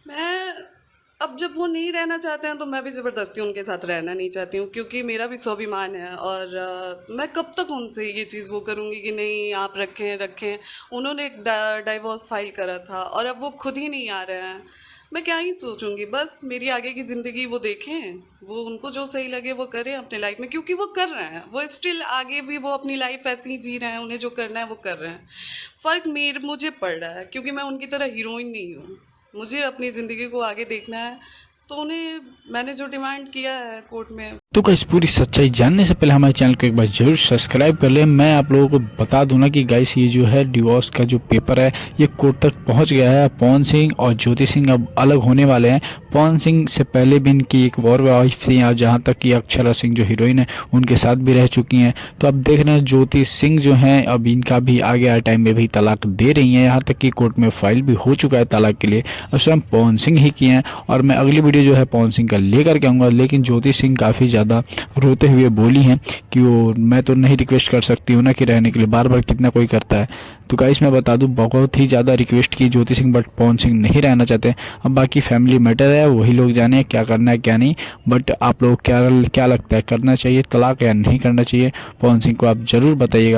मैं अब जब वो नहीं रहना चाहते हैं तो मैं भी ज़बरदस्ती उनके साथ रहना नहीं चाहती हूँ, क्योंकि मेरा भी स्वाभिमान है। और मैं कब तक उनसे ये चीज़ वो करूँगी कि नहीं आप रखें रखें। उन्होंने एक डाइवोर्स फाइल करा था और अब वो खुद ही नहीं आ रहे हैं। मैं क्या ही सोचूंगी, बस मेरी आगे की ज़िंदगी वो देखें, वो उनको जो सही लगे वो करें अपने लाइफ में, क्योंकि वो कर रहे हैं, वो स्टिल आगे भी वो अपनी लाइफ ऐसी ही जी रहे हैं, उन्हें जो करना है वो कर रहे हैं। फ़र्क मुझे पड़ रहा है, क्योंकि मैं उनकी तरह हीरोइन नहीं हूँ। मुझे अपनी ज़िंदगी को आगे देखना है, तो उन्हें मैंने जो डिमांड किया है कोर्ट में। तो गाइस पूरी सच्चाई जानने से पहले हमारे चैनल को एक बार जरूर सब्सक्राइब कर लें। मैं आप लोगों को बता दूं ना कि गाइस ये जो है डिवोर्स का जो पेपर है ये कोर्ट तक पहुंच गया है। पवन सिंह और ज्योति सिंह अब अलग होने वाले हैं। पवन सिंह से पहले भी इनकी एक और वाइफ थी, और जहां तक कि अक्षरा सिंह जो हीरोइन है उनके साथ भी रह चुकी हैं। तो अब देख रहे हैं ज्योति सिंह जो है अब इनका भी आगे आए टाइम में भी तलाक दे रही हैं। यहाँ तक कि कोर्ट में फाइल भी हो चुका है तलाक के लिए, और स्वयं पवन सिंह ही किए हैं। और मैं अगली वीडियो जो है पवन सिंह का लेकर के आऊँगा। लेकिन ज्योति सिंह काफ़ी ज़्यादा रोते हुए बोली हैं कि वो मैं तो नहीं रिक्वेस्ट कर सकती हूँ ना कि रहने के लिए, बार बार कितना कोई करता है। तो गाइस मैं बता दूं बहुत ही ज़्यादा रिक्वेस्ट की ज्योति सिंह, बट पवन सिंह नहीं रहना चाहते। अब बाकी फैमिली मैटर है, वही लोग जाने क्या करना है क्या नहीं। बट आप लोग क्या क्या लगता है, करना चाहिए तलाक या नहीं करना चाहिए? पवन सिंह को आप ज़रूर बताइएगा।